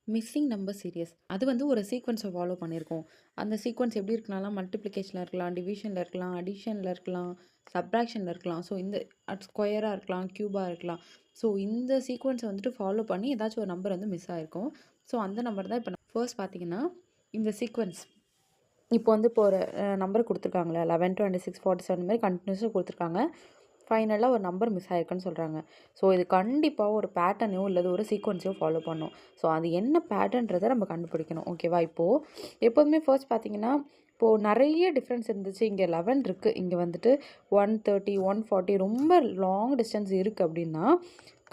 Missing number serious அது வந்து ஒரு சீக்வன்ஸை ஃபாலோ பண்ணியிருக்கோம். அந்த சீக்வன்ஸ் எப்படி இருக்கலாம்னா மல்டிப்ளிகேஷனில் இருக்கலாம், டிவிஷனில் இருக்கலாம், அடிஷனில் இருக்கலாம், சப்ராக்ஷனில் இருக்கலாம். ஸோ இந்த ஸ்கொயராக இருக்கலாம், க்யூபாக இருக்கலாம். ஸோ இந்த சீக்வன்ஸை வந்துட்டு ஃபாலோ பண்ணி ஏதாச்சும் ஒரு நம்பர் வந்து மிஸ் ஆகிருக்கும். ஸோ அந்த நம்பர் தான் இப்போ ஃபர்ஸ்ட் பார்த்தீங்கன்னா இந்த சீக்வன்ஸ் இப்போ வந்து இப்போ ஒரு நம்பர் கொடுத்துருக்காங்களே 11, 26, 47 இந்த மாதிரி கண்டினியூஸாக கொடுத்துருக்காங்க. ஃபைனலாக ஒரு நம்பர் மிஸ் ஆயிருக்குன்னு சொல்கிறாங்க. ஸோ இது கண்டிப்பாக ஒரு பேட்டர்னையோ இல்லது ஒரு சீக்வன்ஸையோ ஃபாலோ பண்ணும். ஸோ அது என்ன பேட்டர்ன்றதை நம்ம கண்டுபிடிக்கணும். ஓகேவா? இப்போது எப்போதுமே ஃபர்ஸ்ட் பார்த்தீங்கன்னா இப்போது நிறைய டிஃப்ரென்ஸ் இருந்துச்சு. இங்கே 11 இருக்குது, இங்கே வந்துட்டு 130, 140 ரொம்ப லாங் டிஸ்டன்ஸ் இருக்குது அப்படின்னா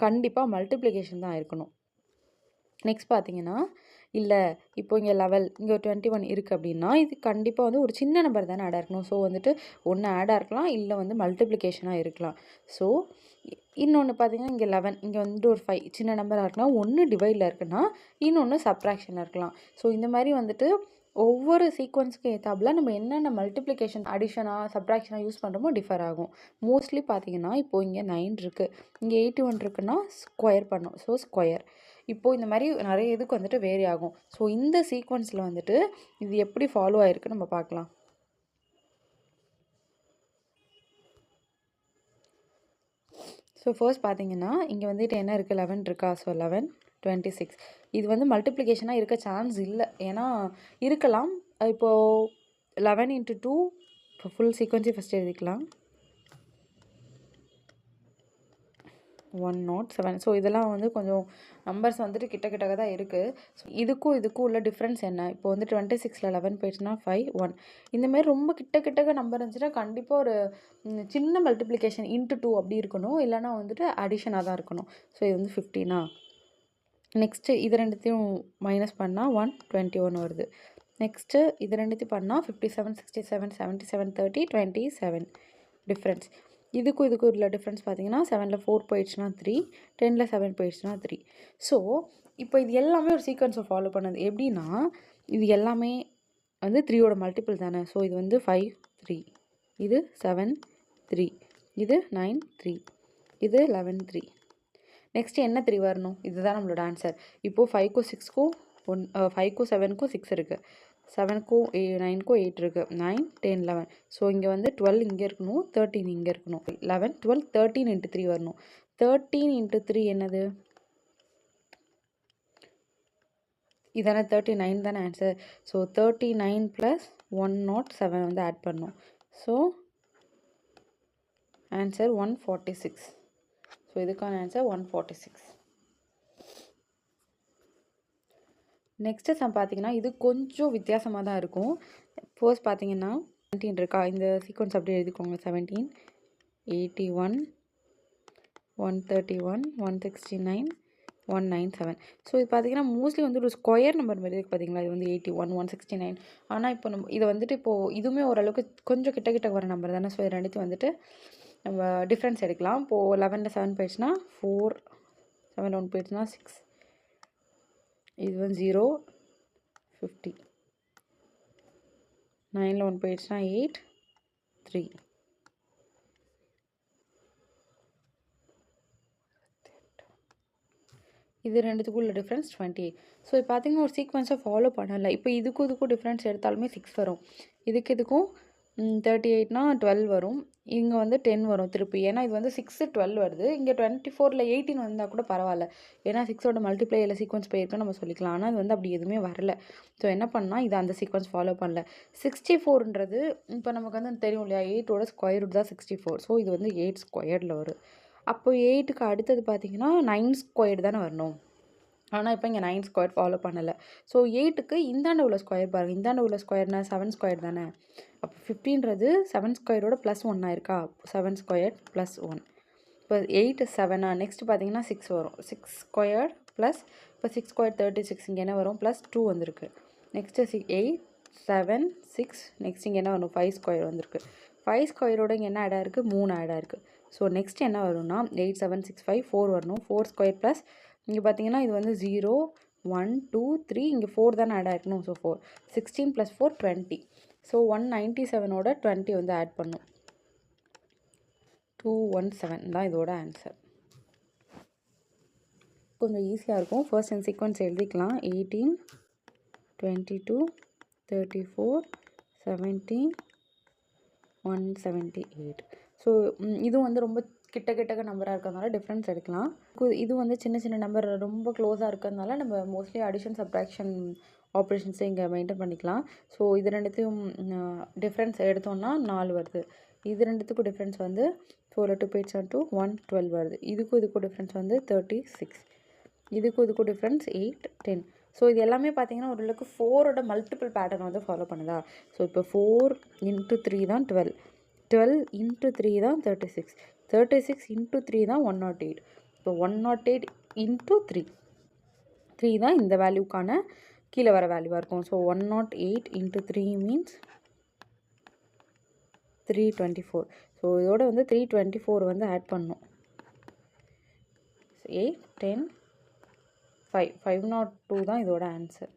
கண்டிப்பாக மல்டிப்ளிகேஷன் தான் இருக்கணும். நெக்ஸ்ட் பார்த்தீங்கன்னா இல்லை இப்போ இங்கே 11 இங்கே ஒரு 21 இருக்குது அப்படின்னா இது கண்டிப்பாக வந்து ஒரு சின்ன நம்பர் தானே ஆடாக இருக்கணும். ஸோ வந்துட்டு ஒன்று ஆடாக இருக்கலாம், இல்லை வந்து மல்டிப்ளிகேஷனாக இருக்கலாம். ஸோ இன்னொன்று பார்த்தீங்கன்னா இங்கே 11 இங்கே வந்துட்டு ஒரு 5 சின்ன நம்பராக இருக்கலாம், ஒன்று டிவைடில் இருக்குன்னா இன்னொன்று சப்ராக்ஷனில் இருக்கலாம். ஸோ இந்த மாதிரி வந்துட்டு ஒவ்வொரு சீக்வன்ஸுக்கு ஏற்றாப்புல நம்ம என்னென்ன மல்டிப்ளிகேஷன் அடிஷனாக சப்ராக்ஷனாக யூஸ் பண்ணுறோமோ டிஃபர் ஆகும். மோஸ்ட்லி பார்த்தீங்கன்னா இப்போது இங்கே 9 இருக்குது, இங்கே 81 இருக்குன்னா ஸ்கொயர் பண்ணும். ஸோ ஸ்கொயர் இப்போது இந்த மாதிரி நிறைய இதுக்கு வந்துட்டு வேரி ஆகும். ஸோ இந்த சீக்வன்ஸில் வந்துட்டு இது எப்படி ஃபாலோ ஆகிருக்குன்னு நம்ம பார்க்கலாம். ஸோ ஃபர்ஸ்ட் பார்த்தீங்கன்னா இங்கே வந்துட்டு என்ன இருக்குது 11 இருக்கா. ஸோ 11, 26 இது வந்து மல்டிப்ளிகேஷனாக இருக்க சான்ஸ் இல்லை. ஏன்னா இருக்கலாம். இப்போது 11 × 2 இப்போ ஃபுல் சீக்வன்ஸே ஃபஸ்ட் எழுதிக்கலாம். 107. ஸோ இதெல்லாம் வந்து கொஞ்சம் நம்பர்ஸ் வந்துட்டு கிட்ட கிட்டக்க தான் இருக்குது. ஸோ இதுக்கும் உள்ள டிஃப்ரென்ஸ் என்ன? இப்போ வந்து 26ல் 11 போயிடுச்சுன்னா 5, 1 இந்தமாரி ரொம்ப கிட்டக்க நம்பர் இருந்துச்சுன்னா கண்டிப்பாக ஒரு சின்ன மல்டிப்ளிகேஷன் × 2 அப்படி இருக்கணும், இல்லைனா வந்துட்டு அடிஷனாக தான் இருக்கணும். ஸோ இது வந்து 15. நெக்ஸ்ட்டு இது ரெண்டுத்தையும் மைனஸ் பண்ணால் 121 வருது. நெக்ஸ்ட்டு இது ரெண்டுத்தையும் பண்ணால் 57, 67, 77, 30, 27 டிஃப்ரென்ஸ். இதுக்கும் உள்ள டிஃப்ரென்ஸ் பார்த்தீங்கன்னா 7ல் 4 போயிடுச்சுன்னா 3, 10ல் 7 போயிடுச்சுன்னா 3. ஸோ இப்போ இது எல்லாமே ஒரு சீக்வன்ஸை ஃபாலோ பண்ணது எப்படின்னா இது எல்லாமே வந்து 3யோட மல்டிபிள் தானே. ஸோ இது வந்து 5, 3, இது 7, 3, இது 9, 3, இது 11, 3. நெக்ஸ்ட்டு என்ன 3 வரணும்? இதுதான் நம்மளோட ஆன்சர். இப்போது 5க்கும் 6க்கும் 5க்கும் 7க்கும் 6 இருக்குது, 7க்கும் 9க்கும் 8 இருக்குது, 9, 10, 11. ஸோ இங்கே வந்து 12 இங்கே இருக்கணும், 13 இங்கே இருக்கணும். 11, 12, 13 × 3 வரணும். 13 × 3 என்னது? இதானே 39 தானே ஆன்சர். ஸோ 39 + 107 வந்து ஆட் பண்ணணும். So answer 146. ஸோ இதுக்கான ஆன்சர் 146. நெக்ஸ்ட்டு சம் பார்த்தீங்கன்னா இது கொஞ்சம் வித்தியாசமாக தான் இருக்கும். ஃபர்ஸ்ட் பார்த்தீங்கன்னா 17 இருக்கா, இந்த சீக்வன்ஸ் அப்படியே எழுதிக்கோங்க. 17, 81, 131, 169, 197. ஸோ இது பார்த்தீங்கன்னா மோஸ்ட்லி வந்து ஒரு ஸ்கொயர் நம்பர் மாதிரி இருக்குது பார்த்தீங்களா. இது வந்து 81, 169. ஆனால் இப்போ நம்ம இதை வந்துட்டு இப்போது இதுவுமே ஓரளவுக்கு கொஞ்சம் கிட்ட வர நம்பர் தானே. ஸோ இது ரெண்டுத்தையும் வந்துட்டு நம்ம டிஃப்ரென்ஸ் எடுக்கலாம். இப்போது 11ல் 7 போயிடுச்சுன்னா 4, 7ல் 1 போயிடுச்சுன்னா 6, இது வந்து 0, 50, 9ல் 1 போயிடுச்சுன்னா 8, 3. இது ரெண்டுத்துக்கும் உள்ள டிஃப்ரென்ஸ் 28. ஸோ இப்போ பார்த்தீங்கன்னா ஒரு சீக்வன்ஸை ஃபாலோ பண்ணலை. இப்போ இதுக்கும் டிஃப்ரென்ஸ் எடுத்தாலுமே 6 வரும். இதுக்கும் 38னா 12 வரும். இங்கே வந்து 10 வரும் திருப்பி. ஏன்னா இது வந்து 6, 12 வருது. இங்கே 24ல் 18 வந்தால் கூட பரவாயில்ல. ஏன்னா 6ஓட மல்டிப்ளையில் சீக்வன்ஸ் போயிருக்குன்னு நம்ம சொல்லிக்கலாம். ஆனால் அது வந்து அப்படி எதுவுமே வரல. ஸோ என்ன பண்ணால் இது அந்த சீக்வன்ஸ் ஃபாலோ பண்ணல. 64ன்றது இப்போ நமக்கு வந்து தெரியும் இல்லையா, 8ஓட ஸ்கொயர் ரூட் தான் 64. ஸோ இது வந்து 8 ஸ்கொயரில் வரும். அப்போ 8க்கு அடுத்தது பார்த்தீங்கன்னா 9 ஸ்கொயர் தானே வரணும். ஆனால் இப்போ இங்கே 9 ஸ்கொயர் ஃபாலோ பண்ணலை. ஸோ 8க்கு இந்தாண்ட உள்ள ஸ்கொயர் பாருங்கள். இந்தாண்ட உள்ள ஸ்கொயர்னா 7 ஸ்கொயர் தானே. அப்போ 15ன்றது 7 ஸ்கொயரோட +1 ஆயிருக்கா. 7 ஸ்கொயர் +1. இப்போ 8, 7. நெக்ஸ்ட் பார்த்தீங்கன்னா 6 வரும். 6 ஸ்கொயர் ப்ளஸ் இப்போ 6 ஸ்கொயர் 36. இங்கே என்ன வரும்? +2 வந்திருக்கு. நெக்ஸ்ட்டு 8, 7, 6. நெக்ஸ்ட் இங்கே என்ன வரும்? 5 ஸ்கொயர் வந்திருக்கு. 5 ஸ்கொயரோட இங்கே என்ன ஆடாக இருக்குது? 3 ஆடாக இருக்குது. ஸோ நெக்ஸ்ட் என்ன வரும்னா 8, 7, 6, 5, 4 வரணும். 4 ஸ்கொயர் ப்ளஸ் இங்கே பார்த்தீங்கன்னா இது வந்து 0, 1, 2, 3. இங்கே 4 தானே ஆட் ஆகிருக்கணும். ஸோ 4, 16 + 4, 20. ஸோ 197ஓட 20 வந்து ஆட் பண்ணும். 217 தான் இதோட ஆன்சர். கொஞ்சம் ஈஸியாக இருக்கும். ஃபர்ஸ்ட் இந்த சீக்வன்ஸ் எழுதிக்கலாம். 18, 22, 34, 17, 178. ஸோ இதுவும் வந்து ரொம்ப கிட்ட நம்பராக இருக்கிறதுனால டிஃப்ரென்ஸ் எடுக்கலாம். இது வந்து சின்ன சின்ன நம்பர் ரொம்ப க்ளோஸாக இருக்கிறதுனால நம்ம மோஸ்ட்லி அடிஷன் சப்ட்ராக்ஷன் ஆப்ரேஷன்ஸை இங்கே மெயின்டைன் பண்ணிக்கலாம். ஸோ இது ரெண்டுத்தையும் டிஃப்ரென்ஸ் எடுத்தோம்னா 4 வருது. இது ரெண்டுத்துக்கும் டிஃப்ரென்ஸ் வந்து 4 2 8 7 2 112 வருது. இதுக்கும் டிஃப்ரென்ஸ் வந்து 36. இதுக்கும் டிஃப்ரென்ஸ் 8 10. ஸோ இது எல்லாமே பார்த்தீங்கன்னா ஓரளவுக்கு 4ஓட மல்டிபிள் பேட்டர்ன் வந்து ஃபாலோ பண்ணுதா. ஸோ இப்போ 4 × 3 தான் 12, 12 × 3 தான் 36, 36 × 3 தான் 108. இப்போ 108 × 3, 3 தான் இந்த வேல்யூக்கான கீழே வர வேல்யூவாக இருக்கும். So 108 × 3 means 324. ஸோ இதோட வந்து 324 வந்து ஆட் பண்ணணும். 8 10 5 502 தான் இதோட ஆன்சர்.